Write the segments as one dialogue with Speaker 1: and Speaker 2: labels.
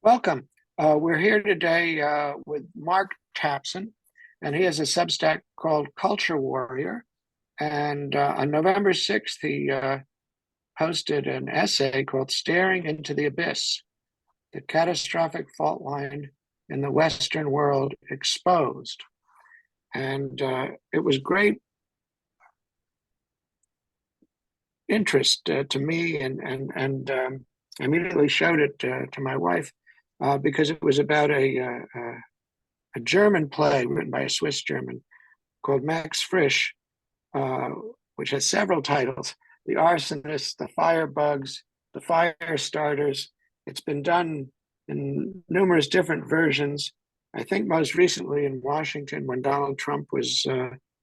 Speaker 1: Welcome. We're here today with Mark Tapson, and he has a Substack called Culture Warrior. And on November 6th, he posted an essay called Staring into the Abyss, the Catastrophic Fault Line in the Western World Exposed. And it was great interest to me, and I immediately showed it to my wife because it was about a German play written by a Swiss German called Max Frisch, which has several titles: The Arsonists, The Firebugs, The Fire Starters. It's been done in numerous different versions. I think most recently in Washington when Donald Trump was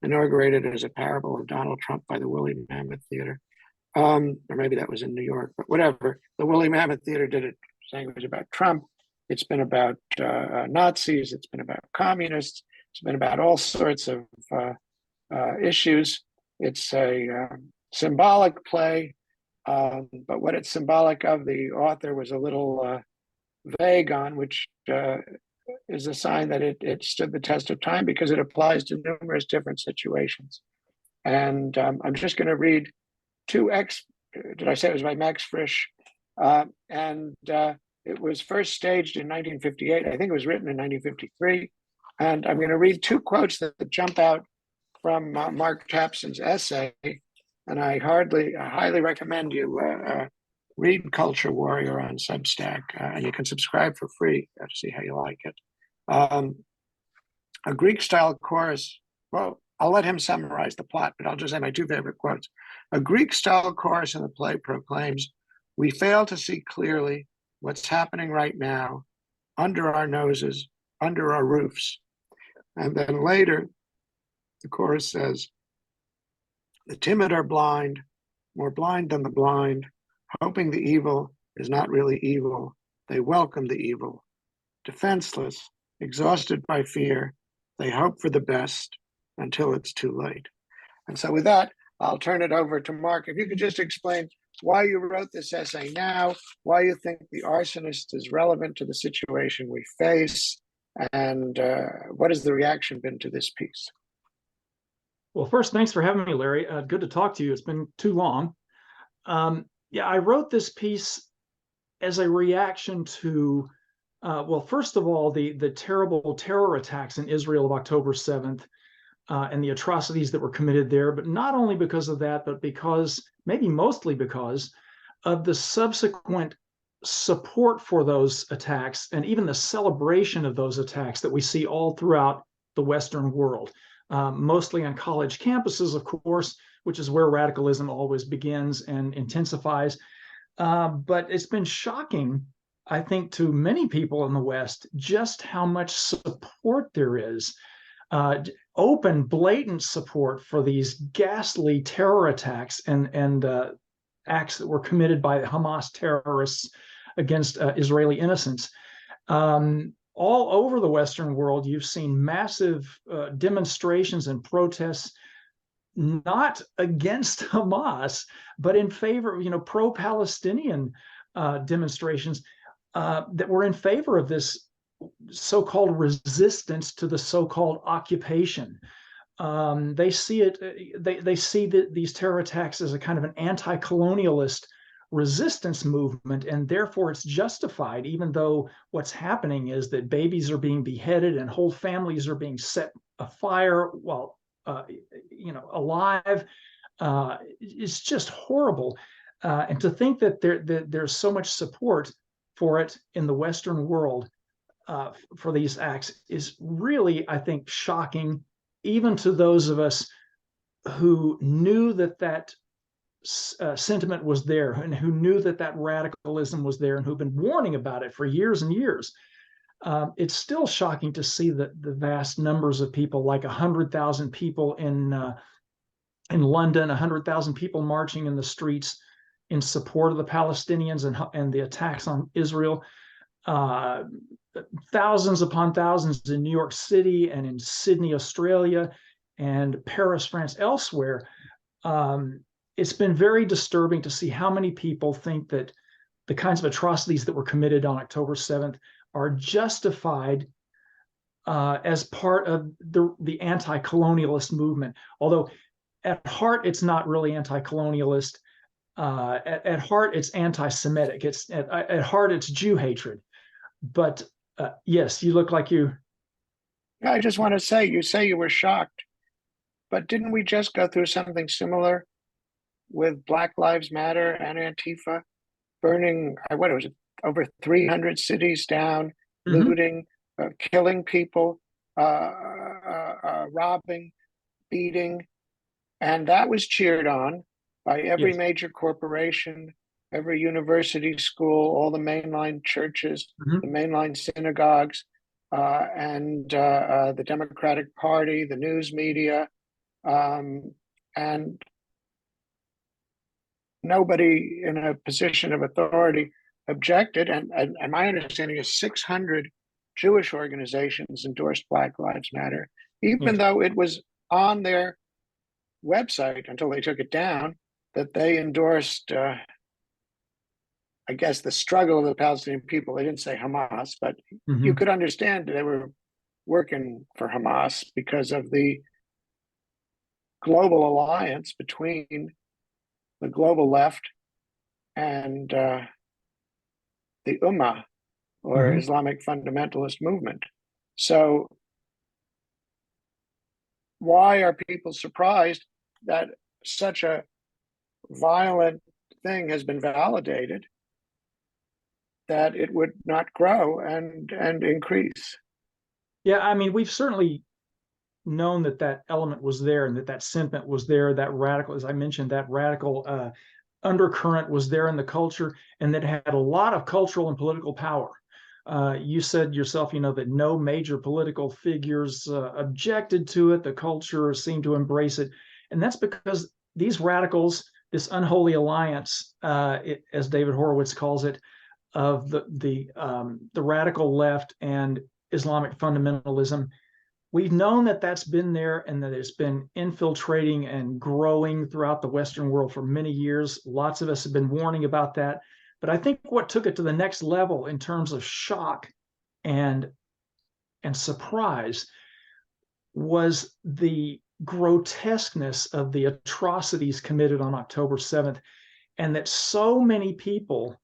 Speaker 1: inaugurated as a parable of Donald Trump by the Woolly Mammoth Theater. Or maybe that was in New York, but whatever. The Woolly Mammoth Theater did it, saying it was about Trump. It's been about Nazis. It's been about communists. It's been about all sorts of issues. It's a symbolic play, but what it's symbolic of, the author was a little vague on, which is a sign that it stood the test of time because it applies to numerous different situations. And I'm just going to read did I say it was by Max Frisch? And it was first staged in 1958. I think it was written in 1953. And I'm going to read two quotes that jump out from Mark Tapson's essay. And I highly recommend you read Culture Warrior on Substack. And you can subscribe for free to see how you like it. A Greek-style chorus, well, I'll let him summarize the plot, but I'll just say my two favorite quotes. A Greek-style chorus in the play proclaims, "We fail to see clearly what's happening right now, under our noses, under our roofs." And then later, the chorus says, "The timid are blind, more blind than the blind, hoping the evil is not really evil. They welcome the evil. Defenseless, exhausted by fear, they hope for the best until it's too late." And so with that, I'll turn it over to Mark. If you could just explain why you wrote this essay now, why you think The Arsonist is relevant to the situation we face, and what has the reaction been to this piece?
Speaker 2: Well, first, thanks for having me, Larry. Good to talk to you. It's been too long. Yeah, I wrote this piece as a reaction to, well, first of all, the terrible terror attacks in Israel of October 7th and the atrocities that were committed there, but not only because of that, but because, maybe mostly because of the subsequent support for those attacks and even the celebration of those attacks that we see all throughout the Western world, mostly on college campuses, of course, which is where radicalism always begins and intensifies. But it's been shocking, I think, to many people in the West, just how much support there is. Open, blatant support for these ghastly terror attacks and acts that were committed by Hamas terrorists against Israeli innocents. All over the Western world, you've seen massive demonstrations and protests, not against Hamas, but in favor, pro-Palestinian demonstrations that were in favor of this so-called resistance to the so-called occupation. They see it. They see these terror attacks as a kind of an anti-colonialist resistance movement, and therefore it's justified, even though what's happening is that babies are being beheaded and whole families are being set afire while alive. It's just horrible, and to think that there's so much support for it in the Western world for these acts is really, I think, shocking, even to those of us who knew that sentiment was there and who knew that radicalism was there and who've been warning about it for years and years. It's still shocking to see the vast numbers of people, like 100,000 people in London, 100,000 people marching in the streets in support of the Palestinians and the attacks on Israel. Thousands upon thousands in New York City and in Sydney, Australia, and Paris, France, elsewhere. It's been very disturbing to see how many people think that the kinds of atrocities that were committed on October 7th are justified as part of the anti-colonialist movement. Although at heart, it's not really anti-colonialist. At heart, it's anti-Semitic. It's at heart, it's Jew hatred. But yes, you look like you.
Speaker 1: Yeah, I just want to say you were shocked, but didn't we just go through something similar with Black Lives Matter and Antifa burning, what was it, over 300 cities down,
Speaker 2: Mhm.
Speaker 1: looting, killing people, robbing, beating, and that was cheered on by every
Speaker 2: Yes.
Speaker 1: major corporation, every university, school, all the mainline churches, the
Speaker 2: Mhm.
Speaker 1: mainline synagogues, and the Democratic Party, the news media, and nobody in a position of authority objected. And my understanding is 600 Jewish organizations endorsed Black Lives Matter, even
Speaker 2: Yes.
Speaker 1: though it was on their website until they took it down that they endorsed, I guess, the struggle of the Palestinian people. They didn't say Hamas, but you
Speaker 2: Mhm.
Speaker 1: could understand they were working for Hamas because of the global alliance between the global left and the Ummah, or
Speaker 2: Mhm.
Speaker 1: Islamic fundamentalist movement. So why are people surprised that such a violent thing has been validated, that it would not grow and increase?
Speaker 2: Yeah, I mean, we've certainly known that that element was there and that that sentiment was there. That radical, as I mentioned, that radical undercurrent was there in the culture, and that had a lot of cultural and political power. You said yourself, that no major political figures objected to it. The culture seemed to embrace it, and that's because these radicals, this unholy alliance, as David Horowitz calls it, of the radical left and Islamic fundamentalism. We've known that that's been there and that it's been infiltrating and growing throughout the Western world for many years. Lots of us have been warning about that. But I think what took it to the next level in terms of shock and surprise was the grotesqueness of the atrocities committed on October 7th, and that so many people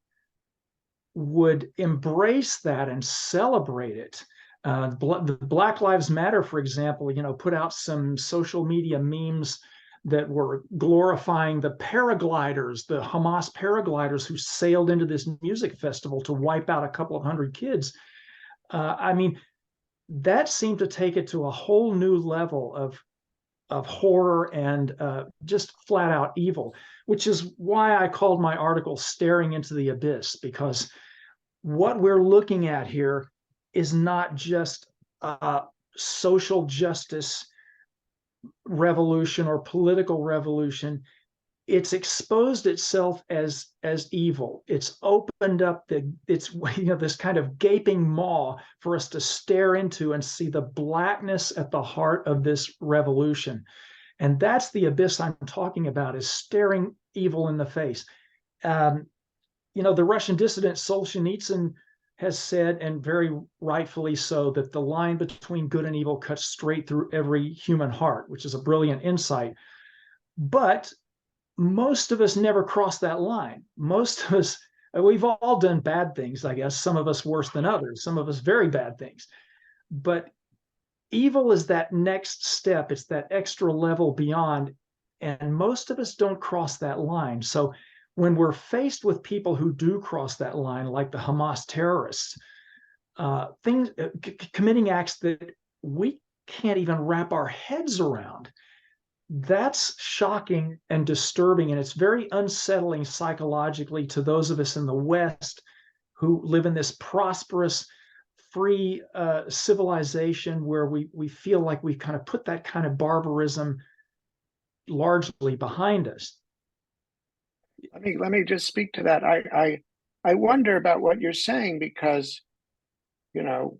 Speaker 2: would embrace that and celebrate it. The Black Lives Matter, for example, put out some social media memes that were glorifying the paragliders, the Hamas paragliders who sailed into this music festival to wipe out a couple of hundred kids. I mean, that seemed to take it to a whole new level of horror and just flat out evil, which is why I called my article "Staring into the Abyss," because what we're looking at here is not just a social justice revolution or political revolution. It's exposed itself as evil. It's opened up it's this kind of gaping maw for us to stare into and see the blackness at the heart of this revolution. And that's the abyss I'm talking about, is staring evil in the face. um, the Russian dissident Solzhenitsyn has said, and very rightfully so, that the line between good and evil cuts straight through every human heart, which is a brilliant insight. But most of us never cross that line. Most of us, we've all done bad things, I guess, some of us worse than others, some of us very bad things. But evil is that next step, it's that extra level beyond. And most of us don't cross that line. So when we're faced with people who do cross that line, like the Hamas terrorists, things committing acts that we can't even wrap our heads around, that's shocking and disturbing, and it's very unsettling psychologically to those of us in the West who live in this prosperous, free civilization where we feel like we've kind of put that kind of barbarism largely behind us.
Speaker 1: Let me just speak to that. I wonder about what you're saying, because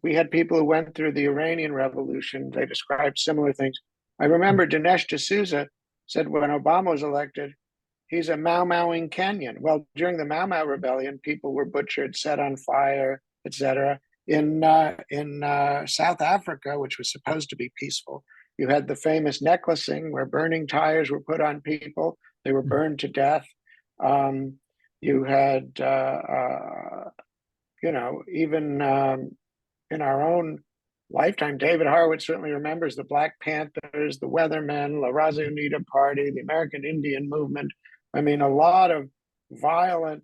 Speaker 1: we had people who went through the Iranian Revolution. They described similar things. I remember Dinesh D'Souza said when Obama was elected, he's a Mau Mauing Kenyan. Well, during the Mau Mau rebellion, people were butchered, set on fire, etc. In South Africa, which was supposed to be peaceful, you had the famous necklacing where burning tires were put on people; they were burned to death. You had, even in our own lifetime, David Horowitz certainly remembers the Black Panthers, the Weathermen, La Raza Unida Party, the American Indian Movement. I mean, a lot of violent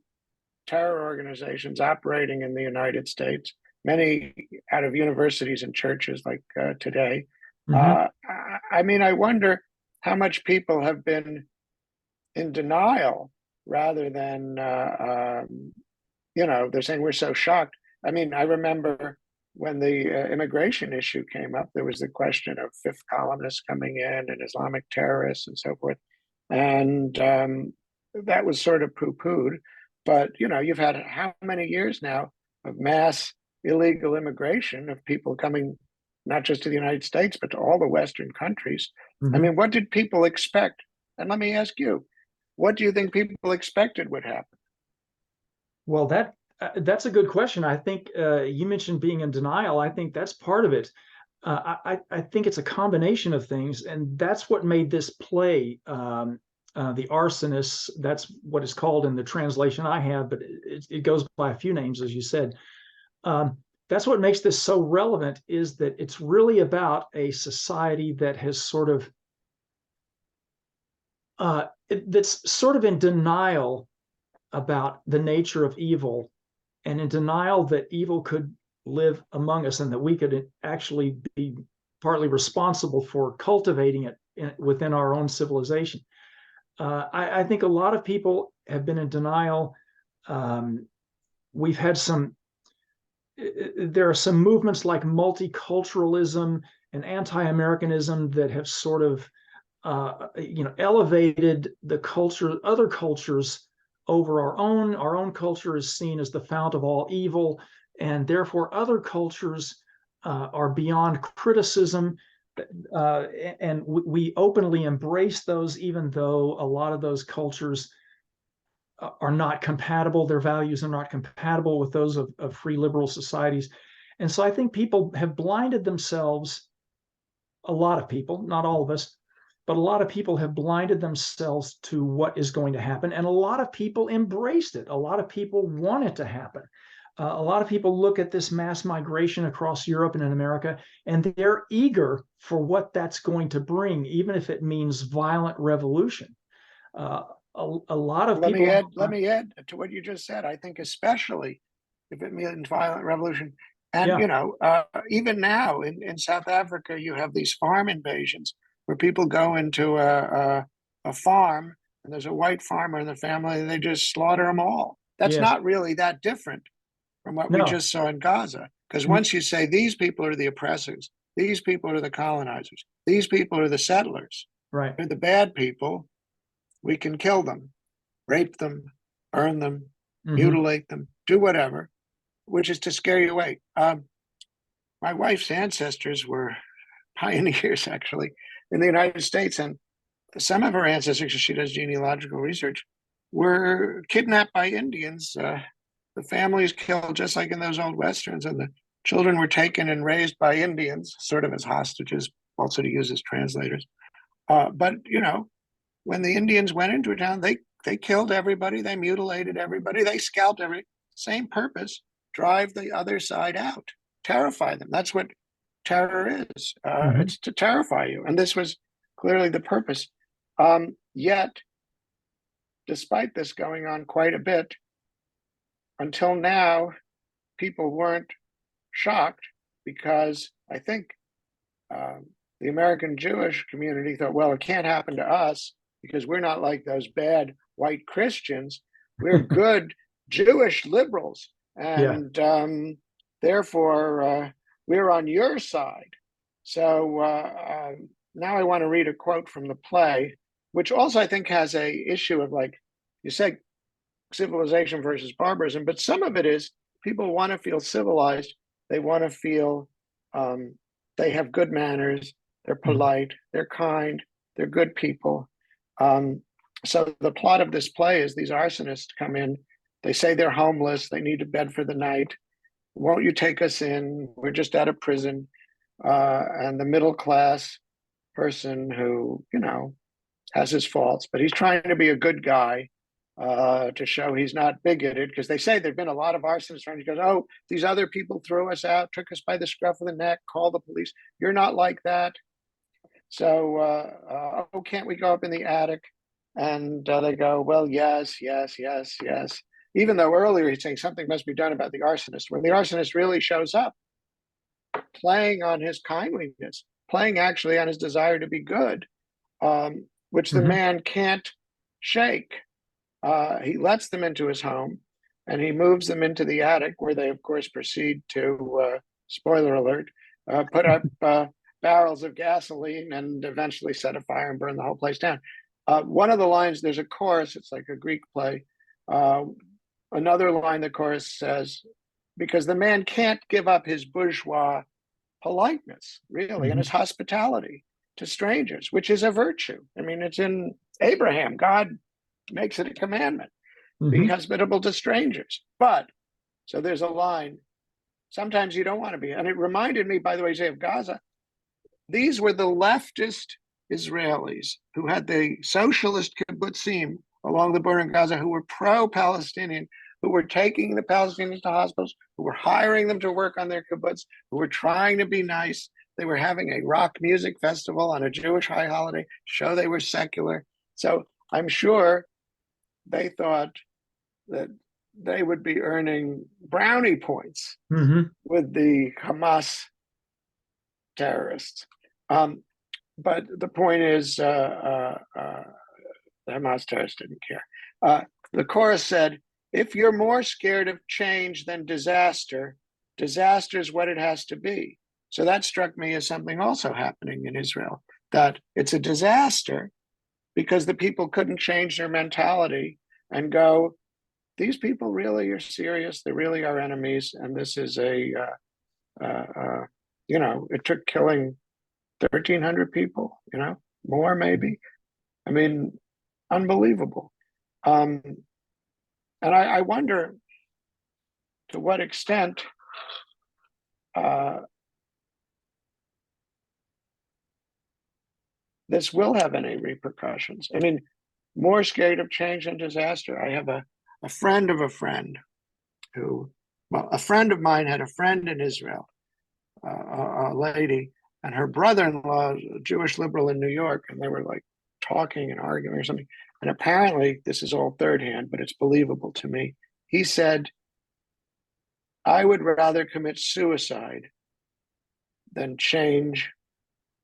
Speaker 1: terror organizations operating in the United States, many out of universities and churches like today.
Speaker 2: Mm-hmm.
Speaker 1: I mean, I wonder how much people have been in denial rather than, they're saying we're so shocked. I mean, I remember when the immigration issue came up, there was the question of fifth columnists coming in and Islamic terrorists and so forth. And that was sort of poo-pooed. But, you've had how many years now of mass illegal immigration of people coming not just to the United States, but to all the Western countries. I
Speaker 2: Mm-hmm.
Speaker 1: mean, what did people expect? And let me ask you, what do you think people expected would happen?
Speaker 2: Well, that's a good question. I think you mentioned being in denial. I think that's part of it. I think it's a combination of things, and that's what made this play, the Arsonists. That's what it's called in the translation I have, but it goes by a few names, as you said. Um, that's what makes this so relevant, is that it's really about a society that has sort of that's sort of in denial about the nature of evil, and in denial that evil could live among us and that we could actually be partly responsible for cultivating it within our own civilization. I think a lot of people have been in denial. We've had there are some movements like multiculturalism and anti-Americanism that have sort of elevated the culture, other cultures over our own. Our own culture is seen as the fount of all evil, and therefore other cultures are beyond criticism. And we openly embrace those, even though a lot of those cultures are not compatible. Their values are not compatible with those of free liberal societies. And so I think people have blinded themselves, a lot of people, not all of us, but a lot of people have blinded themselves to what is going to happen. And a lot of people embraced it. A lot of people want it to happen. A lot of people look at this mass migration across Europe and in America, and they're eager for what that's going to bring, even if it means violent revolution. Uh, a lot of
Speaker 1: Let
Speaker 2: people.
Speaker 1: me add. Let me add to what you just said. I think especially if it means violent revolution, and
Speaker 2: Yeah,
Speaker 1: even now in South Africa, you have these farm invasions where people go into a farm and there's a white farmer in the family, and they just slaughter them all. That's
Speaker 2: yes,
Speaker 1: not really that different from what we
Speaker 2: no,
Speaker 1: just saw in Gaza. Because once you say these people are the oppressors, these people are the colonizers, these people are the settlers,
Speaker 2: right.
Speaker 1: they're the bad people, we can kill them, rape them, burn them,
Speaker 2: Hmm.
Speaker 1: mutilate them, do whatever, which is to scare you away. My wife's ancestors were pioneers, actually, in the United States. And some of her ancestors, she does genealogical research, were kidnapped by Indians. The families killed just like in those old Westerns, and the children were taken and raised by Indians, sort of as hostages, also to use as translators. But, when the Indians went into a town, they killed everybody, they mutilated everybody, they scalped everybody. Same purpose: drive the other side out, terrify them. That's what terror is.
Speaker 2: Hmm.
Speaker 1: It's to terrify you, and this was clearly the purpose. Yet, despite this going on quite a bit, until now, people weren't shocked because I think the American Jewish community thought, well, it can't happen to us because we're not like those bad white Christians. We're good Jewish liberals.
Speaker 2: Yeah.
Speaker 1: And therefore, we're on your side. So now I want to read a quote from the play, which also I think has a issue of, like you said, civilization versus barbarism, but some of it is people want to feel civilized. They want to feel um, they have good manners. They're
Speaker 2: Mhm.
Speaker 1: polite. They're kind. They're good people. Um, So the plot of this play is these arsonists come in. They say they're homeless. They need a bed for the night. Won't you take us in? We're just out of prison. And the middle class person who, has his faults, but he's trying to be a good guy to show he's not bigoted, because they say there've been a lot of arsonists around. He goes, oh, these other people threw us out, took us by the scruff of the neck, called the police. You're not like that. So, oh, can't we go up in the attic? And they go, well, yes, yes, yes, yes. Even though earlier he's saying something must be done about the arsonist, when the arsonist really shows up, playing on his kindliness, playing actually on his desire to be good, which the man can't shake. He lets them into his home, and he moves them into the attic, where they, of course, proceed to, spoiler alert, put up barrels of gasoline and eventually set a fire and burn the whole place down. One of the lines, there's a chorus, it's like a Greek play. Another line, the chorus says, because the man can't give up his bourgeois politeness, really, and his hospitality to strangers, which is a virtue. I mean, it's in Abraham. God makes it a commandment. Be hospitable to strangers. But, so there's a line, sometimes you don't want to be. And it reminded me, by the way, of Gaza. These were the leftist Israelis who had the socialist kibbutzim along the border in Gaza, who were pro-Palestinian, who were taking the Palestinians to hospitals, who were hiring them to work on their kibbutz, who were trying to be nice. They were having a rock music festival on a Jewish high holiday, show they were secular. So I'm sure they thought that they would be earning brownie points with the Hamas terrorists. But the point is, the Hamas terrorists didn't care. The chorus said, if you're more scared of change than disaster, disaster is what it has to be. So that struck me as something also happening in Israel, that it's a disaster because the people couldn't change their mentality and go, these people really are serious. They really are enemies. And this is it took killing 1,300 people, more maybe. I mean, unbelievable. And I wonder to what extent this will have any repercussions. I mean, more scared of change than disaster. I have a friend of a friend who, well, a friend of mine had a friend in Israel, a lady, and her brother-in-law, a Jewish liberal in New York, and they were like talking and arguing or something. And apparently, this is all third hand, but it's believable to me. He said, I would rather commit suicide than change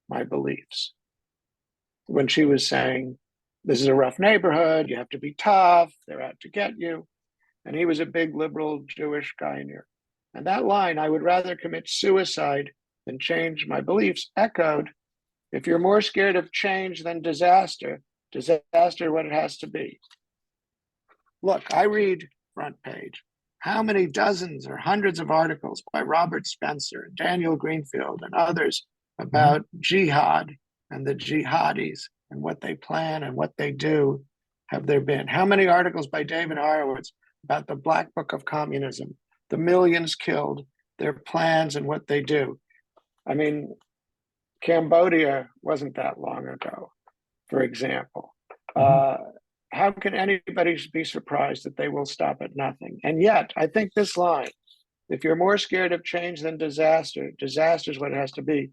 Speaker 1: my beliefs. When she was saying, this is a rough neighborhood, you have to be tough, they're out to get you. And he was a big liberal Jewish guy in here. And that line, I would rather commit suicide than change my beliefs, echoed, if you're more scared of change than disaster, disaster what it has to be. Look, I read Front Page. How many dozens or hundreds of articles by Robert Spencer and Daniel Greenfield and others about jihad and the jihadis and what they plan and what they do have there been? How many articles by David Horowitz about the Black Book of Communism, the millions killed, their plans and what they do? I mean, Cambodia wasn't that long ago, for example. How can anybody be surprised that they will stop at nothing? And yet, I think this line, if you're more scared of change than disaster, disaster is what it has to be,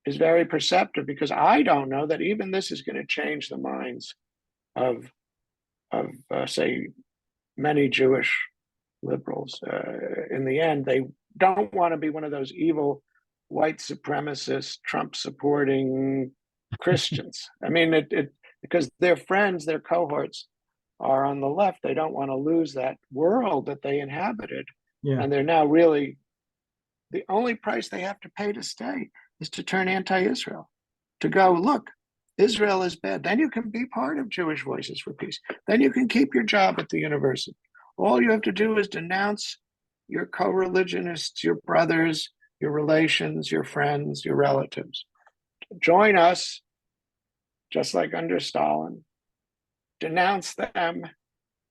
Speaker 1: is very perceptive, because I don't know that even this is going to change the minds of say, many Jewish liberals. In the end, they don't want to be one of those evil white supremacist, Trump-supporting Christians. I mean, because their friends, their cohorts are on the left. They don't want to lose that world that they inhabited.
Speaker 2: Yeah.
Speaker 1: And they're now really, the only price they have to pay to stay is to turn anti-Israel, to go, look, Israel is bad. Then you can be part of Jewish Voices for Peace. Then you can keep your job at the university. All you have to do is denounce your co-religionists, your brothers, your relations, your friends, your relatives. Join us, just like under Stalin. denounce them,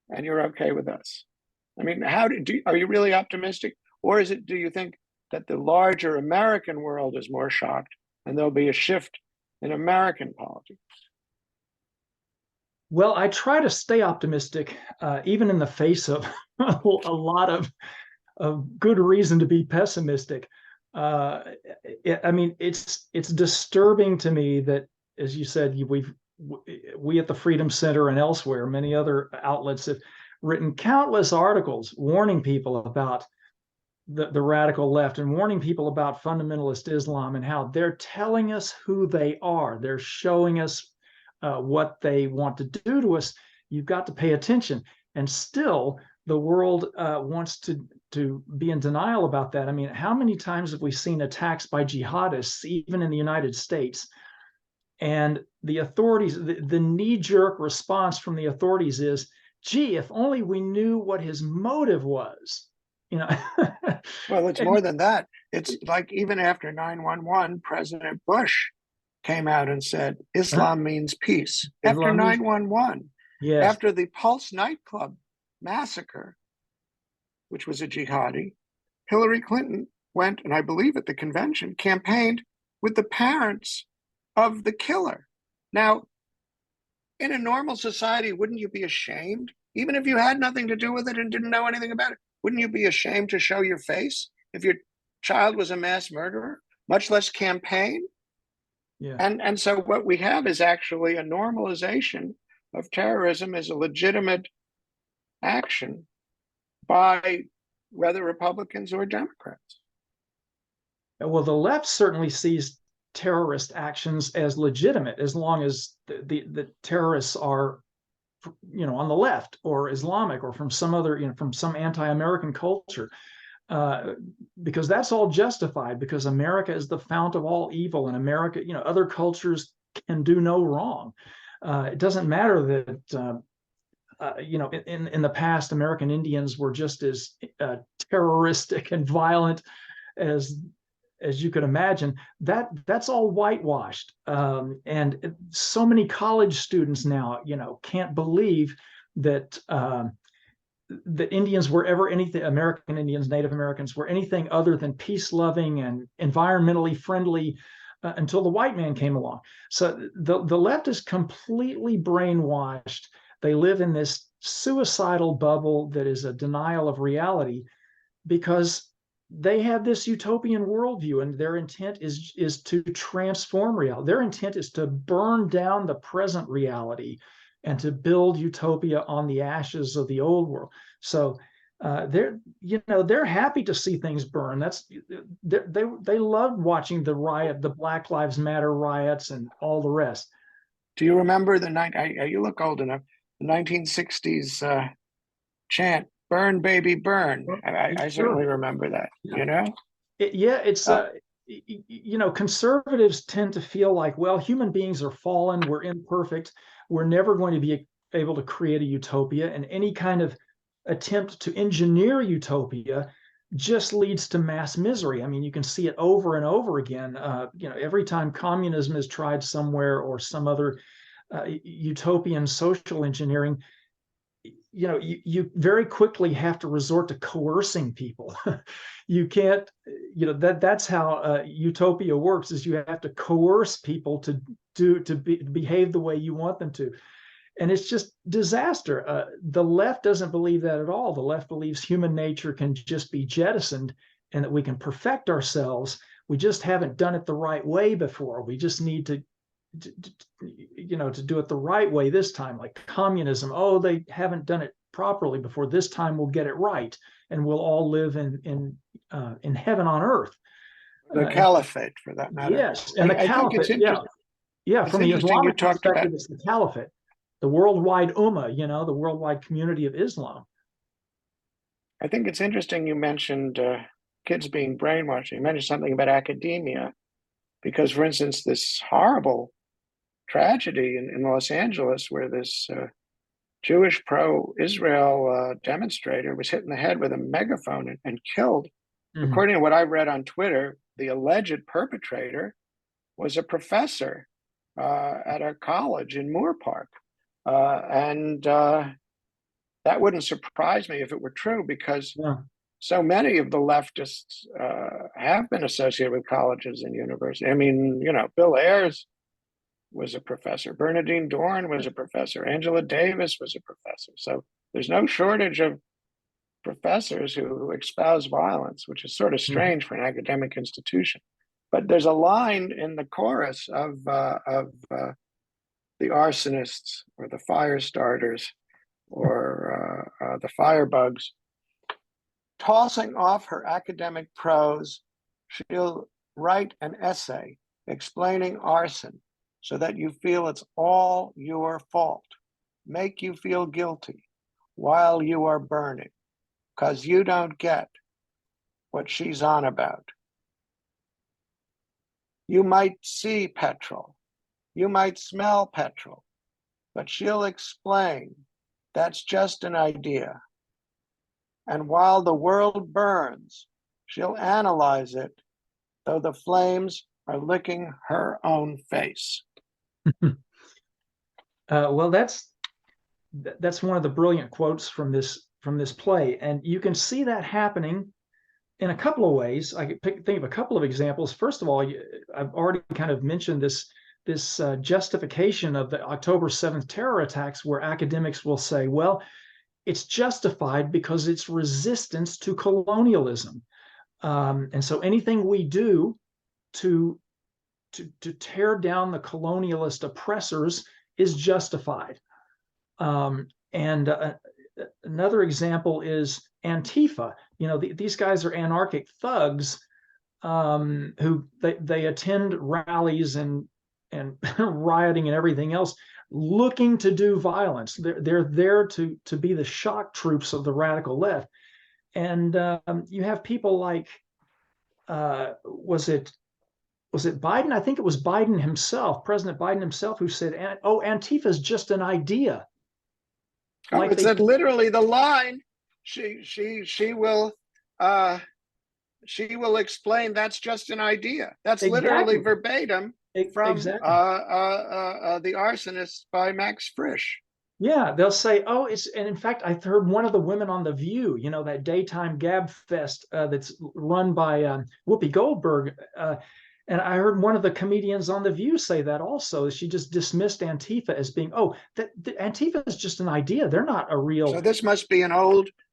Speaker 1: and you're okay with us. I mean, are you really optimistic? Or do you think that the larger American world is more shocked and there'll be a shift in American politics?
Speaker 2: Well, I try to stay optimistic, even in the face of a lot of good reason to be pessimistic. Uh, I mean, it's disturbing to me that, as you said, we at the Freedom Center and elsewhere, many other outlets have written countless articles warning people about the radical left and warning people about fundamentalist Islam and how they're telling us who they are. They're showing us what they want to do to us. You've got to pay attention. And still, the world wants to be in denial about that. I mean, how many times have we seen attacks by jihadists, even in the United States? And the authorities, the knee-jerk response from the authorities is, gee, if only we knew what his motive was. You know.
Speaker 1: Well, it's
Speaker 2: And
Speaker 1: more than that. It's like even after 9/11, President Bush came out and said Islam means peace. After
Speaker 2: Islam means,
Speaker 1: 9/11,
Speaker 2: yes,
Speaker 1: after the Pulse nightclub massacre, which was a jihadi, Hillary Clinton went, and I believe at the convention, campaigned with the parents of the killer. Now, in a normal society, wouldn't you be ashamed? Even if you had nothing to do with it and didn't know anything about it, wouldn't you be ashamed to show your face if your child was a mass murderer, much less campaign?
Speaker 2: yeah.
Speaker 1: And so what we have is actually a normalization of terrorism as a legitimate action by whether Republicans or Democrats.
Speaker 2: Well, the left certainly sees terrorist actions as legitimate as long as the terrorists are, on the left or Islamic or from some other, from some anti-American culture. Because that's all justified because America is the fount of all evil, and America, other cultures can do no wrong. It doesn't matter that, in the past, American Indians were just as terroristic and violent as you could imagine. That's all whitewashed. And so many college students now, can't believe that that Indians were ever anything, American Indians, Native Americans were anything other than peace-loving and environmentally friendly until the white man came along. So the left is completely brainwashed. They live in this suicidal bubble that is a denial of reality because they have this utopian worldview, and their intent is to transform reality. Their intent is to burn down the present reality and to build utopia on the ashes of the old world. So they're happy to see things burn. They loved watching the Black Lives Matter riots and all the rest.
Speaker 1: Do you remember you look old enough, the 1960s chant, "Burn, baby, burn"? I certainly remember that,
Speaker 2: Conservatives tend to feel like, well, human beings are fallen, we're imperfect, we're never going to be able to create a utopia, and any kind of attempt to engineer utopia just leads to mass misery. I mean, you can see it over and over again. Every time communism is tried somewhere or some other utopian social engineering, you very quickly have to resort to coercing people. You can't, that's how utopia works, is you have to coerce people to behave the way you want them to. And it's just disaster. The left doesn't believe that at all. The left believes human nature can just be jettisoned and that we can perfect ourselves. We just haven't done it the right way before. We just need to do it the right way this time. Like communism, they haven't done it properly before. This time we'll get it right, and we'll all live in heaven on earth.
Speaker 1: The caliphate, for that matter.
Speaker 2: Yes, and the caliphate. Yeah. From the Islamic perspective, it's the caliphate, the worldwide ummah. The worldwide community of Islam.
Speaker 1: I think it's interesting you mentioned kids being brainwashed. You mentioned something about academia, because, for instance, this horrible tragedy in Los Angeles where this Jewish pro-Israel demonstrator was hit in the head with a megaphone and killed. Mm-hmm. According to what I read on Twitter, the alleged perpetrator was a professor at a college in Moore Park. And that wouldn't surprise me if it were true, because
Speaker 2: Yeah.
Speaker 1: so many of the leftists have been associated with colleges and universities. I mean, Bill Ayers was a professor. Bernadine Dorn was a professor. Angela Davis was a professor. So there's no shortage of professors who espouse violence, which is sort of strange for an academic institution. But there's a line in the chorus of the Arsonists or the fire starters or the firebugs. Tossing off her academic prose, she'll write an essay explaining arson so that you feel it's all your fault, make you feel guilty while you are burning, because you don't get what she's on about. You might see petrol, you might smell petrol, but she'll explain that's just an idea. And while the world burns, she'll analyze it, though the flames are licking her own face.
Speaker 2: Well, that's one of the brilliant quotes from this play, and you can see that happening in a couple of ways. I could think of a couple of examples. First of all, I've already kind of mentioned this justification of the October 7th terror attacks, where academics will say, well, it's justified because it's resistance to colonialism. And so anything we do to tear down the colonialist oppressors is justified. And another example is Antifa. These guys are anarchic thugs who they attend rallies and rioting and everything else, looking to do violence. They're there to be the shock troops of the radical left. And you have people like, was it Biden? I think it was Biden himself, President Biden himself, who said, "Oh, Antifa is just an idea."
Speaker 1: Like it's literally the line. She will explain that's just an idea. That's literally verbatim from the Arsonists by Max Frisch.
Speaker 2: Yeah, they'll say, "Oh, and in fact, I heard one of the women on The View, that daytime gab fest that's run by Whoopi Goldberg, and I heard one of the comedians on The View say that also. She just dismissed Antifa as being, Antifa is just an idea. They're not a real."
Speaker 1: So this must be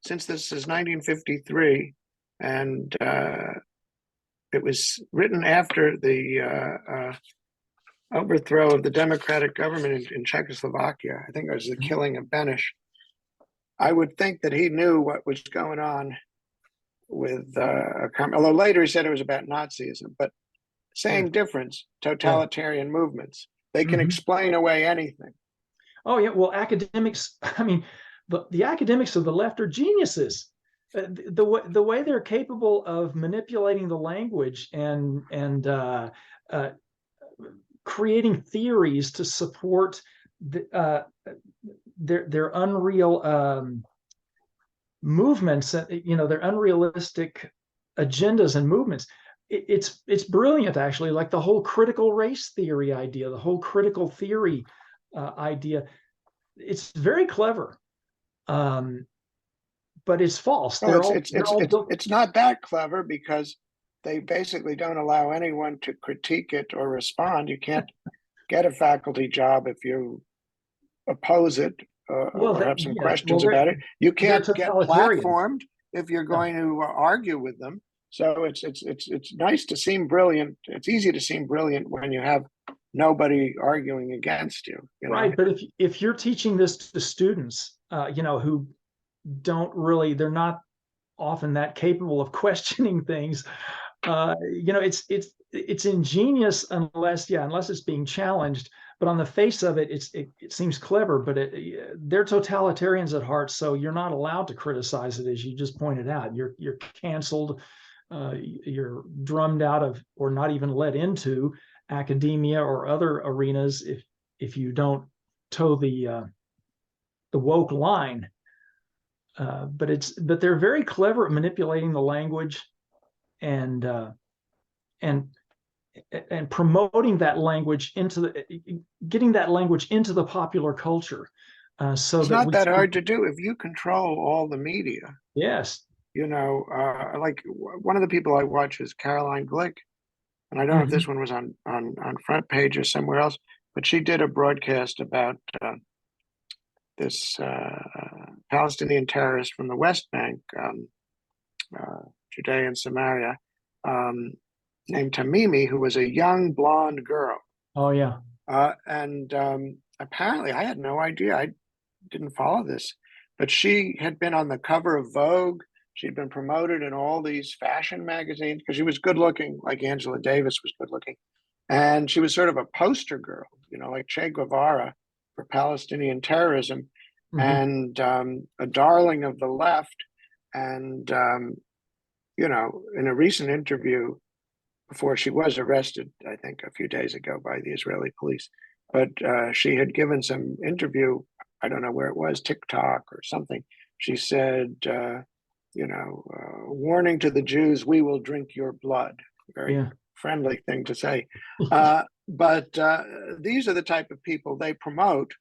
Speaker 1: since this is 1953, and it was written after the overthrow of the democratic government in Czechoslovakia. I think it was the killing of Beneš. I would think that he knew what was going on with, although later he said it was about Nazism, but same difference, totalitarian movements. They can explain away anything.
Speaker 2: Oh, yeah. Well, academics, I mean, the academics of the left are geniuses. The way they're capable of manipulating the language and creating theories to support their unreal movements, their unrealistic agendas and movements. It's brilliant, actually. Like the whole critical race theory idea, the whole critical theory idea. It's very clever, but it's false.
Speaker 1: It's not that clever, because they basically don't allow anyone to critique it or respond. You can't get a faculty job if you oppose it or have some questions about it. You can't get platformed if you're going to argue with them. So it's nice to seem brilliant. It's easy to seem brilliant when you have nobody arguing against you.
Speaker 2: Right, but if you're teaching this to students, who don't really, they're not often that capable of questioning things. It's ingenious unless it's being challenged. But on the face of it, it seems clever. But they're totalitarians at heart, so you're not allowed to criticize it, as you just pointed out. You're canceled. You're drummed out of, or not even let into, academia or other arenas if you don't toe the woke line. But they're very clever at manipulating the language and promoting that language getting that language into the popular culture. so
Speaker 1: It's
Speaker 2: that
Speaker 1: not
Speaker 2: we
Speaker 1: that
Speaker 2: can,
Speaker 1: hard to do if you control all the media.
Speaker 2: yes.
Speaker 1: Like one of the people I watch is Caroline Glick, and I don't know if
Speaker 2: Hmm.
Speaker 1: this one was on Front Page or somewhere else, but she did a broadcast about this Palestinian terrorist from the West Bank, uh, Judea and Samaria, um, named Tamimi, who was a young blonde girl.
Speaker 2: Oh yeah.
Speaker 1: And apparently, I had no idea. I didn't follow this, but she had been on the cover of Vogue. She'd been promoted in all these fashion magazines because she was good looking, like Angela Davis was good looking. And she was sort of a poster girl, like Che Guevara for Palestinian terrorism,
Speaker 2: Hmm.
Speaker 1: and a darling of the left. And, in a recent interview, before she was arrested, I think a few days ago by the Israeli police. But she had given some interview, I don't know where it was, TikTok or something. She said, warning to the Jews, we will drink your blood. Very
Speaker 2: Yeah.
Speaker 1: friendly thing to say. But these are the type of people they promote.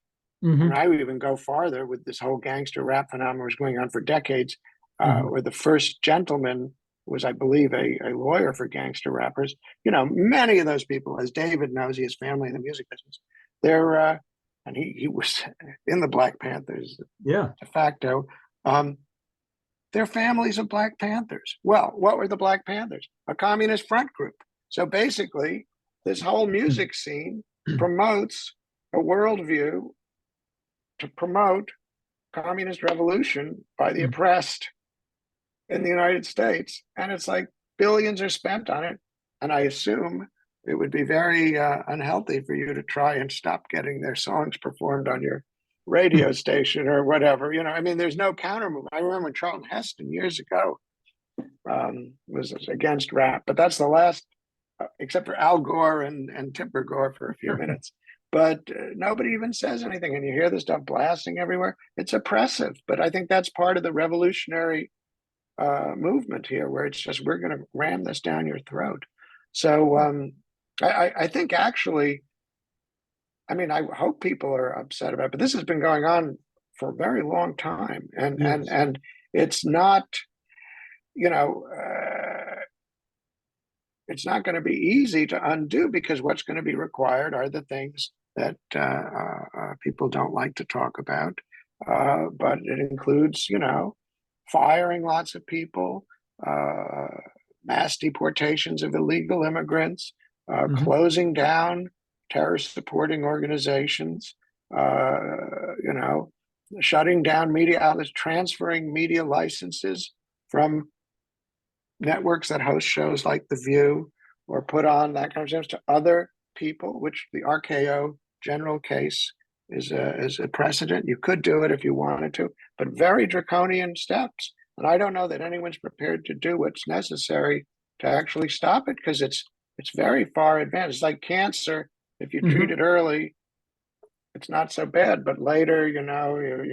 Speaker 1: And
Speaker 2: Hmm.
Speaker 1: I would even go farther with this whole gangster rap phenomenon was going on for decades,
Speaker 2: Hmm.
Speaker 1: where the first gentleman was, I believe, a lawyer for gangster rappers. Many of those people, as David knows, he has family in the music business. And he was in the Black Panthers
Speaker 2: Yeah.
Speaker 1: de facto. Um, they're families of Black Panthers. Well, what were the Black Panthers? A communist front group. So basically, this whole music scene promotes a worldview to promote communist revolution by the oppressed in the United States. And it's like billions are spent on it. And I assume it would be very unhealthy for you to try and stop getting their songs performed on your radio station or whatever. I mean, there's no counter move. I remember when Charlton Heston years ago was against rap, but that's the last, except for Al Gore and Tipper Gore for a few minutes. But nobody even says anything, and you hear this stuff blasting everywhere. It's oppressive, but I think that's part of the revolutionary movement here, where it's just we're going to ram this down your throat. So I think actually, I mean, I hope people are upset about it, but this has been going on for a very long time, and and
Speaker 2: Yes.
Speaker 1: and it's not, you know. It's not going to be easy to undo because what's going to be required are the things that people don't like to talk about. But it includes, firing lots of people, uh, mass deportations of illegal immigrants,
Speaker 2: Hmm.
Speaker 1: closing down terrorist supporting organizations, uh, you know, shutting down media outlets, transferring media licenses from networks that host shows like The View or put on that kind of stuff to other people, which the RKO general case is a precedent. You could do it if you wanted to, but very draconian steps. And I don't know that anyone's prepared to do what's necessary to actually stop it because it's very far advanced. It's like cancer. If you treat
Speaker 2: Hmm.
Speaker 1: it early, it's not so bad, but later, you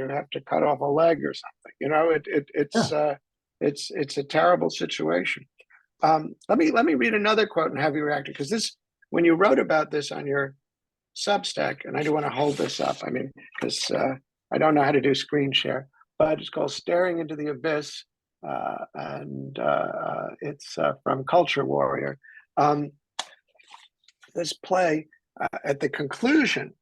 Speaker 1: have to cut off a leg or something.
Speaker 2: Yeah.
Speaker 1: It's a terrible situation. Let me read another quote and have you react because this when you wrote about this on your Substack, and I do want to hold this up. I mean, because I don't know how to do screen share, but it's called "Staring into the Abyss," and it's from Culture Warrior. Um, this play at the conclusion,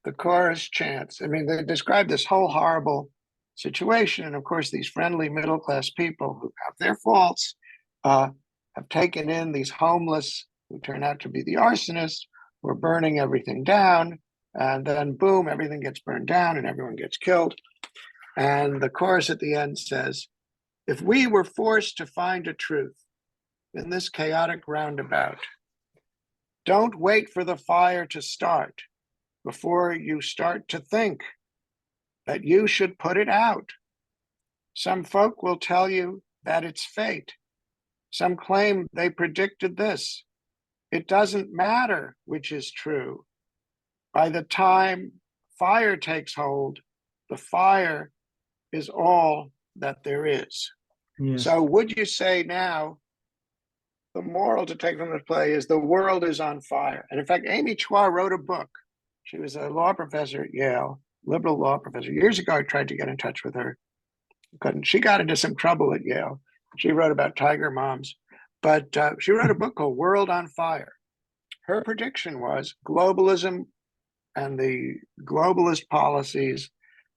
Speaker 1: the chorus chants. I mean, they describe this whole horrible situation, and of course, these friendly middle class people who have their faults uh, have taken in these homeless who turn out to be the arsonists who are burning everything down, and then boom, everything gets burned down and everyone gets killed. And the chorus at the end says, "If we were forced to find a truth in this chaotic roundabout, don't wait for the fire to start before you start to think that you should put it out. Some folk will tell you that it's fate. Some claim they predicted this. It doesn't matter which is true. By the time fire takes hold, the fire is all that there is."
Speaker 2: Yes.
Speaker 1: So, would you say now the moral to take from this play is the world is on fire? And in fact, Amy Chua wrote a book. She was a law professor at Yale, liberal law professor. Years ago, I tried to get in touch with her. Couldn't. She got into some trouble at Yale. She wrote about tiger moms, but she wrote a book called World on Fire. Her prediction was globalism and the globalist policies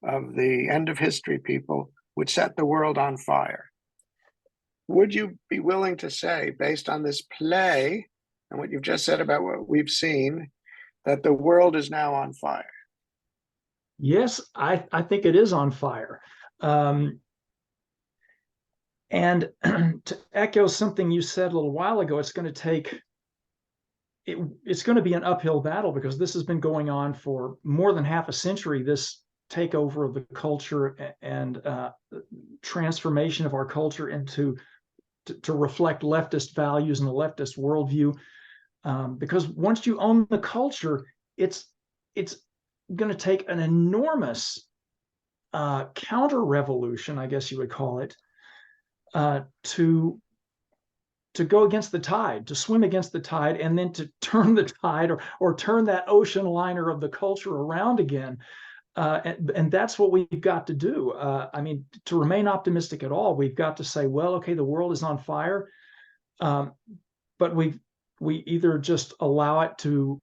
Speaker 1: of the end of history people would set the world on fire. Would you be willing to say, based on this play and what you've just said about what we've seen, that the world is now on fire?
Speaker 2: Yes, I think it is on fire. And to echo something you said a little while ago, it's going to be an uphill battle, because this has been going on for more than half a century, this takeover of the culture and transformation of our culture to reflect leftist values and the leftist worldview. Because once you own the culture, it's going to take an enormous counter-revolution, I guess you would call it, to go against the tide, to swim against the tide, and then to turn the tide or turn that ocean liner of the culture around again. And that's what we've got to do. I mean, to remain optimistic at all, we've got to say, well, okay, the world is on fire, but we either just allow it to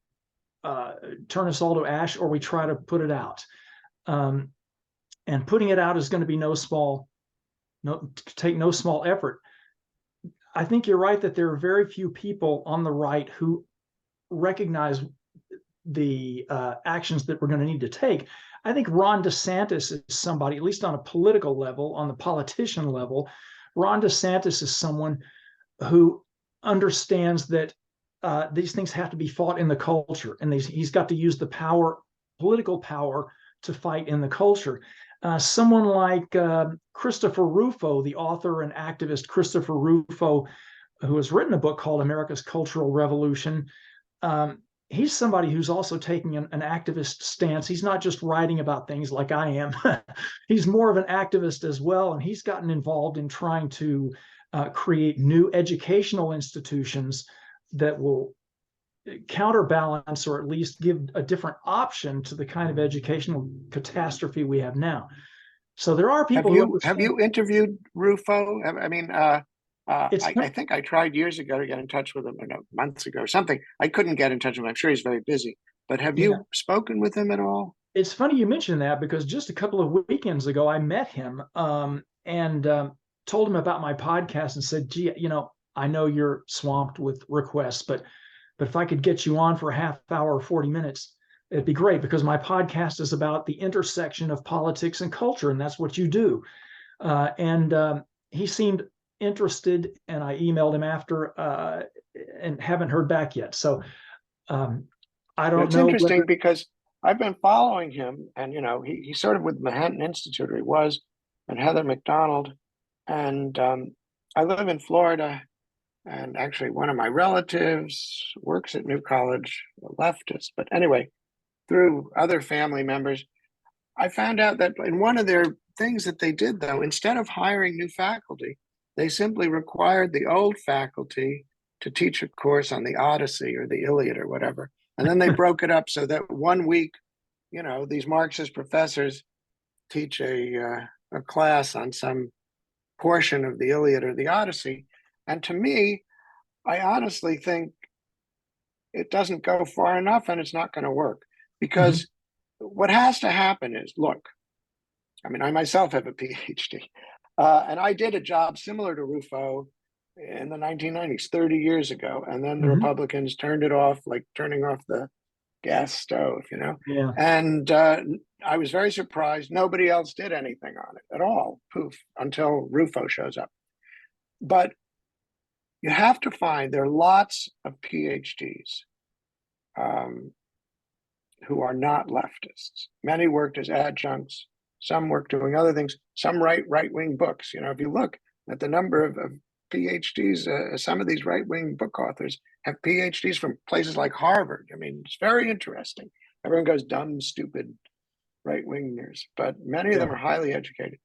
Speaker 2: turn us all to ash, or we try to put it out. And putting it out is going to be take no small effort. I think you're right that there are very few people on the right who recognize the actions that we're going to need to take. I think Ron DeSantis is somebody, at least on a political level, on the politician level. Ron DeSantis is someone who understands that these things have to be fought in the culture, and he's got to use the power, political power, to fight in the culture. Someone like Christopher Rufo, the author and activist Christopher Rufo, who has written a book called America's Cultural Revolution, he's somebody who's also taking an activist stance. He's not just writing about things like I am. He's more of an activist as well, and he's gotten involved in trying to create new educational institutions that will counterbalance, or at least give a different option to the kind of educational catastrophe we have now. So there are people
Speaker 1: have you interviewed Rufo? I mean, I think I tried years ago to get in touch with him, months ago or something. I couldn't get in touch with him. I'm sure he's very busy. But have you spoken with him at all?
Speaker 2: It's funny you mentioned that, because just a couple of weekends ago, I met him and told him about my podcast and said, gee, I know you're swamped with requests, but if I could get you on for a half hour or 40 minutes, it'd be great, because my podcast is about the intersection of politics and culture, and that's what you do. And he seemed interested, and I emailed him after and haven't heard back yet. So I don't know.
Speaker 1: It's interesting because I've been following him, and he sort of with Manhattan Institute, or he was, and Heather McDonald, and I live in Florida. And actually, one of my relatives works at New College, a leftist. But anyway, through other family members, I found out that in one of their things that they did, though, instead of hiring new faculty, they simply required the old faculty to teach a course on the Odyssey or the Iliad or whatever. And then they broke it up so that 1 week, these Marxist professors teach a class on some portion of the Iliad or the Odyssey. And to me, I honestly think it doesn't go far enough, and it's not going to work, because what has to happen is, look, I mean, I myself have a PhD, and I did a job similar to Rufo in the 1990s, 30 years ago. And then the Republicans turned it off, like turning off the gas stove,
Speaker 2: Yeah.
Speaker 1: And I was very surprised. Nobody else did anything on it at all, poof, until Rufo shows up. But you have to find, there are lots of PhDs who are not leftists. Many worked as adjuncts. Some work doing other things. Some write right-wing books. If you look at the number of PhDs, some of these right-wing book authors have PhDs from places like Harvard. I mean, it's very interesting. Everyone goes dumb, stupid right-wingers, but many of them are highly educated.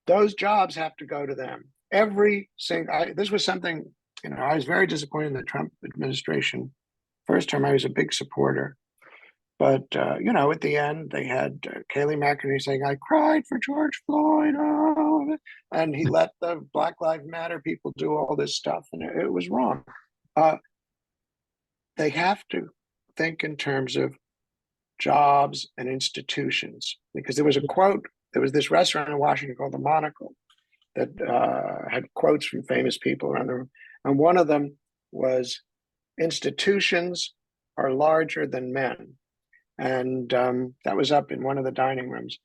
Speaker 1: Those jobs have to go to them. This was something, I was very disappointed in the Trump administration. First term, I was a big supporter. But at the end, they had Kayleigh McEnany saying, "I cried for George Floyd," oh, and he let the Black Lives Matter people do all this stuff, and it was wrong. Uh, they have to think in terms of jobs and institutions, because there was a quote. There was this restaurant in Washington called the Monocle that had quotes from famous people around the room, and one of them was, "Institutions are larger than men." And that was up in one of the dining rooms.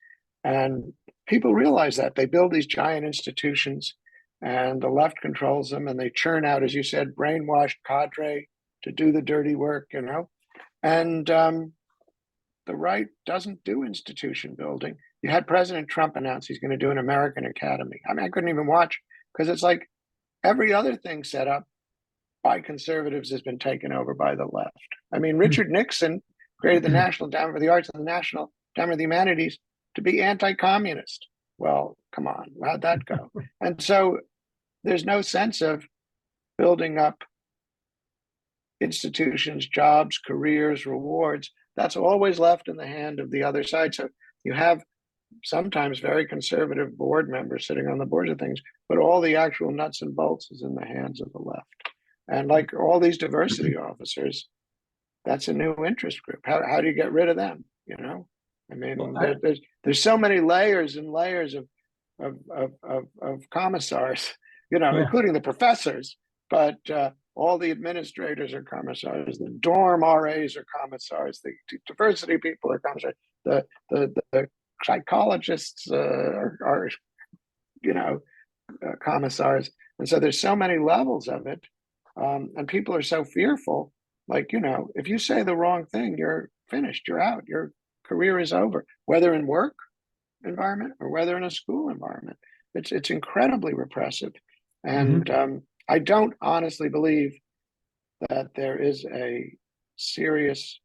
Speaker 1: And people realize that they build these giant institutions, and the left controls them, and they churn out, as you said, brainwashed cadre to do the dirty work, And the right doesn't do institution building. You had President Trump announce he's going to do an American Academy. I mean, I couldn't even watch, because it's like every other thing set up by conservatives has been taken over by the left. I mean, Richard Nixon created the National Endowment for the Arts and the National Endowment of the Humanities to be anti-communist. Well, come on, how'd that go? And so there's no sense of building up institutions, jobs, careers, rewards. That's always left in the hand of the other side. So you have sometimes very conservative board members sitting on the boards of things, but all the actual nuts and bolts is in the hands of the left. And like all these diversity officers, that's a new interest group. How do you get rid of them? I mean, well, there's so many layers and layers of commissars, including the professors, but all the administrators are commissars, the dorm RAs are commissars, the diversity people are commissars, the psychologists are commissars. And so there's so many levels of it. And people are so fearful, like, if you say the wrong thing, you're finished, you're out, your career is over, whether in work environment or whether in a school environment. It's incredibly repressive. And I don't honestly believe that there is a serious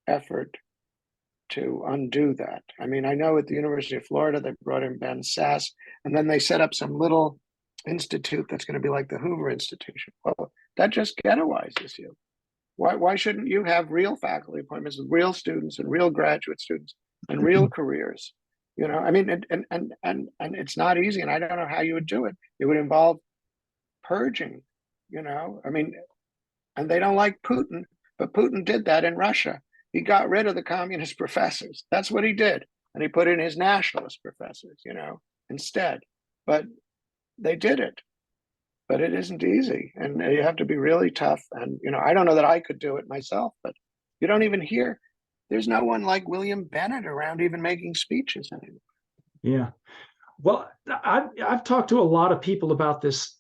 Speaker 1: effort to undo that. I mean, I know at the University of Florida, they brought in Ben Sass, and then they set up some little institute that's going to be like the Hoover Institution. Well, that just ghettoizes you. Why shouldn't you have real faculty appointments with real students and real graduate students and real careers? I mean, and it's not easy, and I don't know how you would do it. It would involve purging, I mean, and they don't like Putin, but Putin did that in Russia. He got rid of the communist professors. That's what he did. And he put in his nationalist professors, instead. But they did it. But it isn't easy. And you have to be really tough. And, I don't know that I could do it myself, but you don't even hear. There's no one like William Bennett around even making speeches anymore.
Speaker 2: Yeah. Well, I've talked to a lot of people about this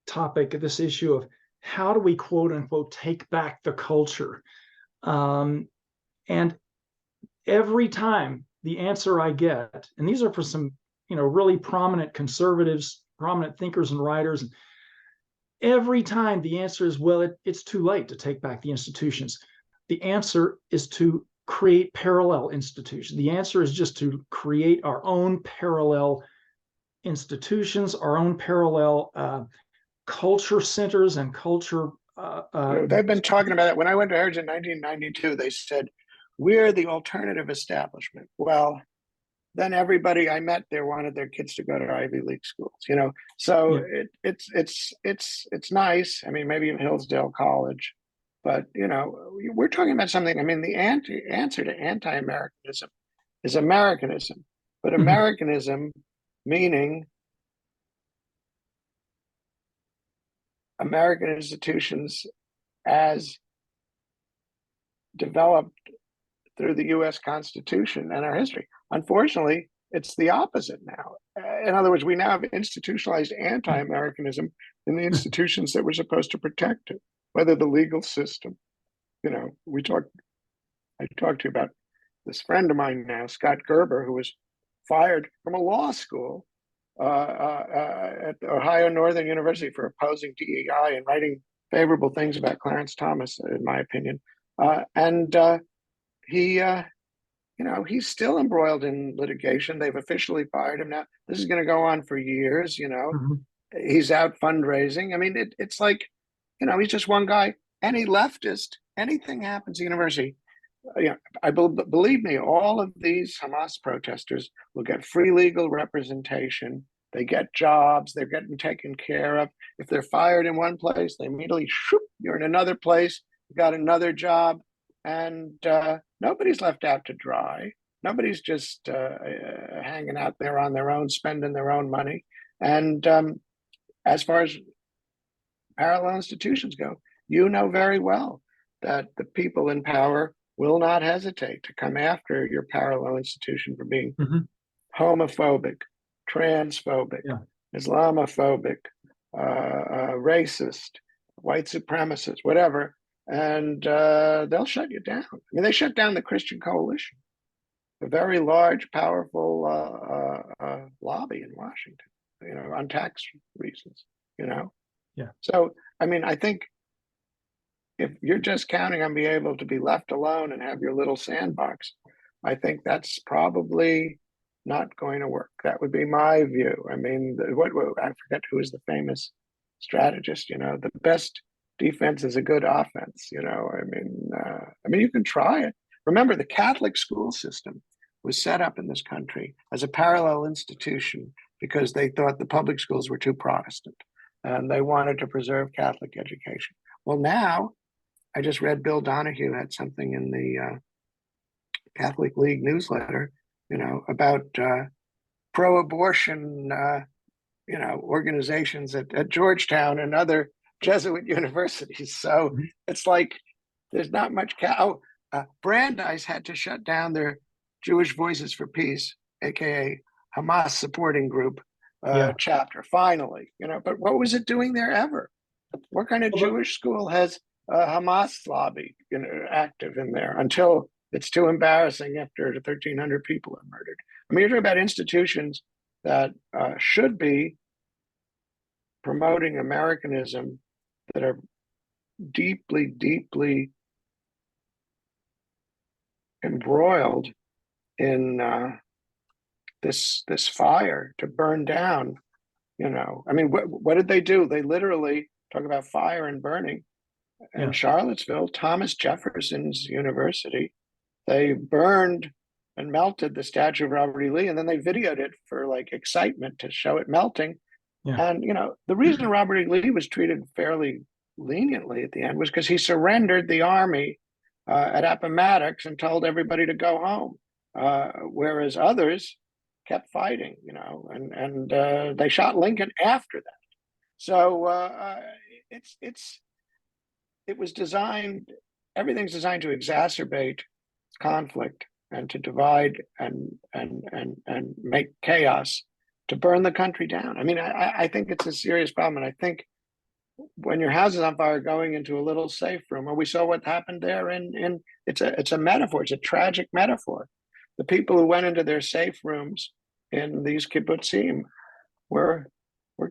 Speaker 2: topic, this issue of how do we, quote unquote, take back the culture? And every time the answer I get, and these are for some, really prominent conservatives, prominent thinkers and writers, and every time the answer is, well, it's too late to take back the institutions. The answer is to create parallel institutions. The answer is just to create our own parallel institutions, our own parallel culture centers and culture.
Speaker 1: They've been talking about it. When I went to Harvard in 1992, they said, we're the alternative establishment. Well, then everybody I met there wanted their kids to go to Ivy League schools, So yeah. It's nice. I mean, maybe in Hillsdale College, but we're talking about something. I mean, the answer to anti-Americanism is Americanism, but Americanism meaning American institutions as developed through the U.S. Constitution and our history. Unfortunately, it's the opposite now. In other words, we now have institutionalized anti-Americanism in the institutions that were supposed to protect it, whether the legal system. I talked to you about this friend of mine now, Scott Gerber, who was fired from a law school at Ohio Northern University for opposing DEI and writing favorable things about Clarence Thomas, in my opinion. He's still embroiled in litigation. They've officially fired him now. This is going to go on for years. He's out fundraising. I mean, it's like, he's just one guy. Any leftist, anything happens at the university, believe me, all of these Hamas protesters will get free legal representation. They get jobs. They're getting taken care of. If they're fired in one place, they immediately shoop, you're in another place. You got another job, and nobody's left out to dry. Nobody's just hanging out there on their own, spending their own money. And as far as parallel institutions go, you know very well that the people in power will not hesitate to come after your parallel institution for being homophobic, transphobic,
Speaker 2: Yeah.
Speaker 1: Islamophobic, racist, white supremacist, whatever, and they'll shut you down. I mean, they shut down the Christian Coalition, a very large, powerful lobby in Washington, on tax reasons,
Speaker 2: Yeah.
Speaker 1: So, I mean, I think if you're just counting on being able to be left alone and have your little sandbox, I think that's probably not going to work. That would be my view. I mean, I forget who is the famous strategist. The best defense is a good offense. I mean, you can try it. Remember, the Catholic school system was set up in this country as a parallel institution because they thought the public schools were too Protestant and they wanted to preserve Catholic education. Well, now I just read Bill Donahue had something in the Catholic League newsletter, about pro-abortion, organizations at Georgetown and other Jesuit universities. So it's like there's not much. Brandeis had to shut down their Jewish Voices for Peace, aka Hamas supporting group chapter. Finally, but what was it doing there ever? What kind of Jewish school has a Hamas lobby active in there until it's too embarrassing after 1,300 people are murdered? I mean, you're talking about institutions that should be promoting Americanism that are deeply, deeply embroiled in this fire to burn down. I mean, what did they do? They literally talk about fire and burning. In Charlottesville, Thomas Jefferson's University, they burned and melted the statue of Robert E. Lee, and then they videoed it for like excitement to show it melting. Yeah. And the reason Robert E. Lee was treated fairly leniently at the end was because he surrendered the army at Appomattox and told everybody to go home, whereas others kept fighting. And they shot Lincoln after that. So it was designed. Everything's designed to exacerbate conflict and to divide and make chaos, to burn the country down. I mean, I think it's a serious problem. And I think when your house is on fire, going into a little safe room, and we saw what happened there it's a metaphor. It's a tragic metaphor. The people who went into their safe rooms in these kibbutzim were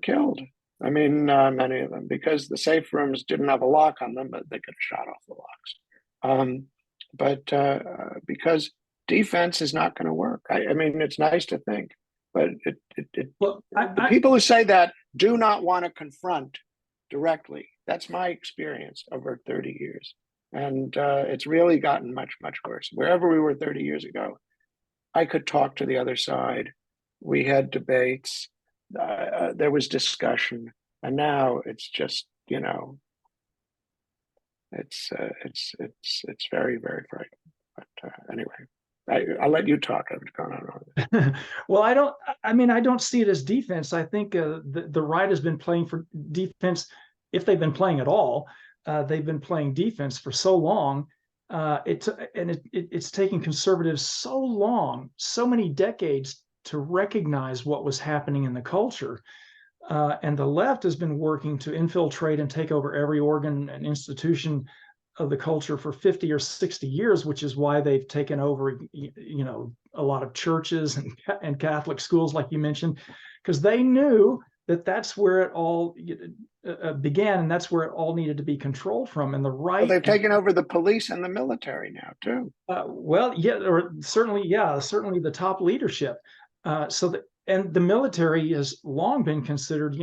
Speaker 1: killed. I mean, many of them, because the safe rooms didn't have a lock on them, but they could have shot off the locks. But because defense is not going to work. I mean, it's nice to think, but the people who say that do not want to confront directly. That's my experience over 30 years. And it's really gotten much, much worse. Wherever we were 30 years ago, I could talk to the other side. We had debates. There was discussion. And now it's just, it's very, very frightening. But anyway, I'll let you talk. I've gone on.
Speaker 2: Well, I don't see it as defense. I think the right has been playing for defense. If they've been playing at all, they've been playing defense for so long. It's taken conservatives so long, so many decades to recognize what was happening in the culture. And the left has been working to infiltrate and take over every organ and institution of the culture for 50 or 60 years, which is why they've taken over, a lot of churches and Catholic schools, like you mentioned, because they knew that that's where it all began, and that's where it all needed to be controlled from. And the right,
Speaker 1: well, they've taken over the police and the military now too.
Speaker 2: Certainly the top leadership. And the military has long been considered,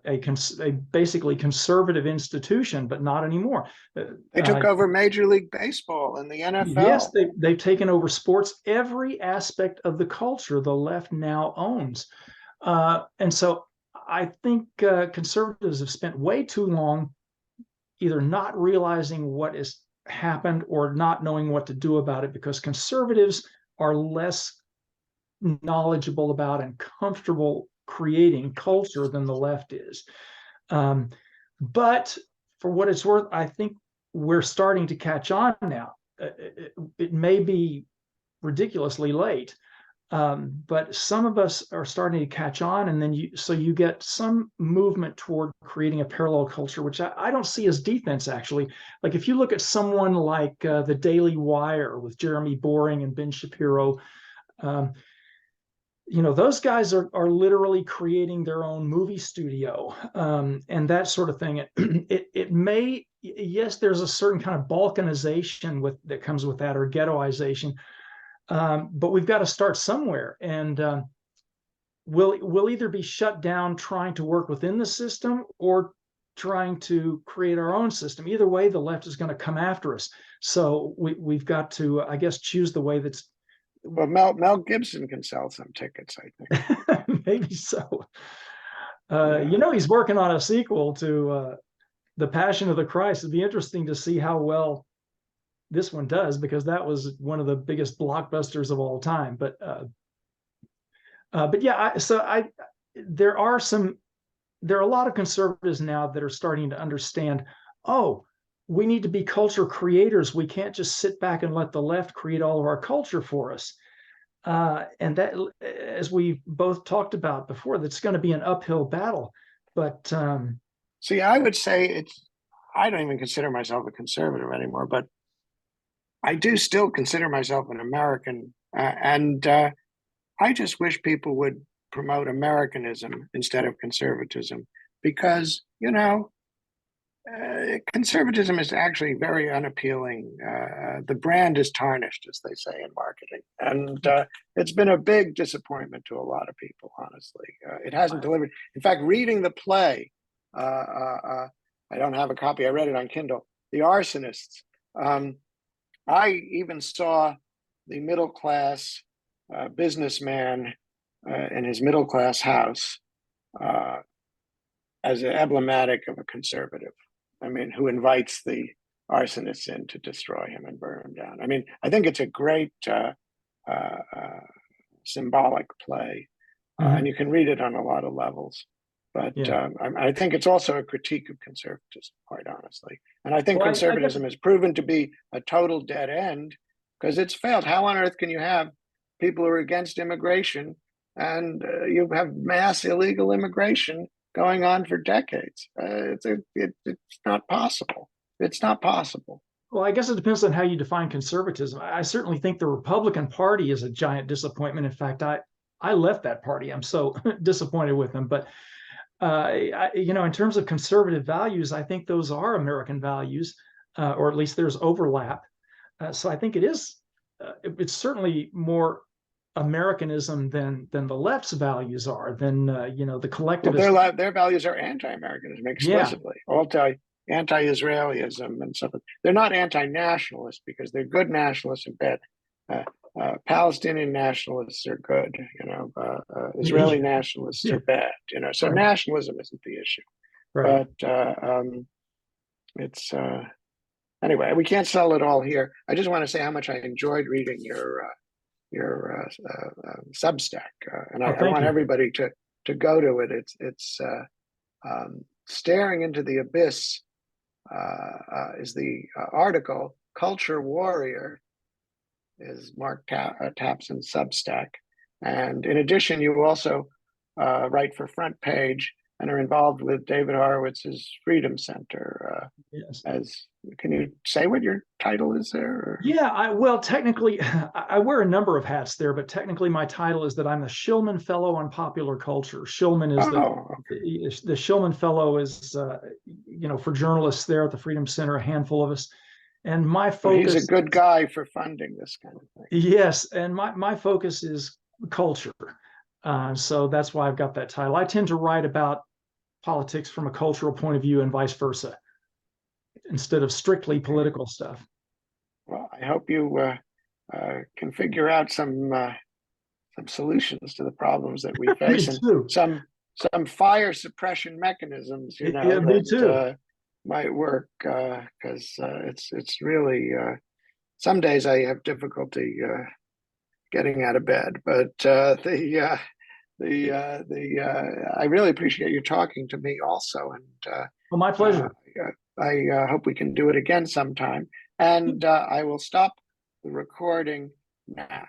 Speaker 2: a basically conservative institution, but not anymore.
Speaker 1: They took over Major League Baseball and the
Speaker 2: Yes,
Speaker 1: NFL.
Speaker 2: they've taken over sports. Every aspect of the culture the left now owns. And so I think conservatives have spent way too long either not realizing what has happened or not knowing what to do about it, because conservatives are less knowledgeable about and comfortable creating culture than the left is. But for what it's worth, I think we're starting to catch on now. It may be ridiculously late, but some of us are starting to catch on, and then you get some movement toward creating a parallel culture, which I don't see as defense, actually. Like if you look at someone like the Daily Wire with Jeremy Boring and Ben Shapiro, those guys are literally creating their own movie studio, and that sort of thing. It may, yes, there's a certain kind of balkanization that comes with that, or ghettoization, but we've got to start somewhere, and we'll either be shut down trying to work within the system or trying to create our own system. Either way, the left is going to come after us. So we've got to, I guess, choose the way that's.
Speaker 1: Well, Mel Gibson can sell some tickets, I
Speaker 2: think. Maybe so. He's working on a sequel to The Passion of the Christ. It'd be interesting to see how well this one does, because that was one of the biggest blockbusters of all time. But yeah, there are a lot of conservatives now that are starting to understand, we need to be culture creators. We can't just sit back and let the left create all of our culture for us. And that, as we both talked about before, that's going to be an uphill battle. But
Speaker 1: see, I would say I don't even consider myself a conservative anymore, but I do still consider myself an American. And I just wish people would promote Americanism instead of conservatism, because, conservatism is actually very unappealing. The brand is tarnished, as they say in marketing. And it's been a big disappointment to a lot of people, honestly. It hasn't delivered. In fact, reading the play, I don't have a copy. I read it on Kindle, The Arsonists. I even saw the middle-class businessman in his middle-class house as emblematic of a conservative. I mean, who invites the arsonists in to destroy him and burn him down. I mean, I think it's a great symbolic play, and you can read it on a lot of levels. But I think it's also a critique of conservatism, quite honestly. And I think conservatism has proven to be a total dead end, because it's failed. How on earth can you have people who are against immigration and you have mass illegal immigration going on for decades? It's not possible. It's not possible.
Speaker 2: Well, I guess it depends on how you define conservatism. I certainly think the Republican Party is a giant disappointment. In fact, I left that party. I'm so disappointed with them. But in terms of conservative values, I think those are American values, or at least there's overlap. So I think it's certainly more Americanism than the left's values are, than the collectivist.
Speaker 1: Well, their values are anti-Americanism explicitly, anti-Israelism and stuff. They're not anti-nationalist, because they're good nationalists and bad. Palestinian nationalists are good, Israeli nationalists are bad, so nationalism isn't the issue. Right. But it's anyway, we can't sell it all here. I just want to say how much I enjoyed reading your Substack, and I want everybody to go to it. It's Staring into the Abyss is the article. Culture Warrior is Mark Tapson's Substack. And in addition, you also write for Front Page and are involved with David Horowitz's Freedom Center. Yes. Can you say what your title is there? Or?
Speaker 2: Yeah, technically, I wear a number of hats there, but technically my title is that I'm the Shillman Fellow on Popular Culture. Shillman is the Shillman Fellow is, for journalists there at the Freedom Center, a handful of us. And my focus—
Speaker 1: he's a good guy for funding this kind of thing.
Speaker 2: Yes, and my focus is culture. So that's why I've got that title. I tend to write about politics from a cultural point of view and vice versa, instead of strictly political stuff.
Speaker 1: Well, I hope you can figure out some solutions to the problems that we
Speaker 2: Me
Speaker 1: face, and
Speaker 2: too.
Speaker 1: some fire suppression mechanisms, you know,
Speaker 2: Yeah, me
Speaker 1: that
Speaker 2: too.
Speaker 1: might work, because it's really some days I have difficulty getting out of bed, but I really appreciate you talking to me also, and
Speaker 2: Well, my
Speaker 1: uh,
Speaker 2: pleasure.
Speaker 1: I hope we can do it again sometime. And I will stop the recording now.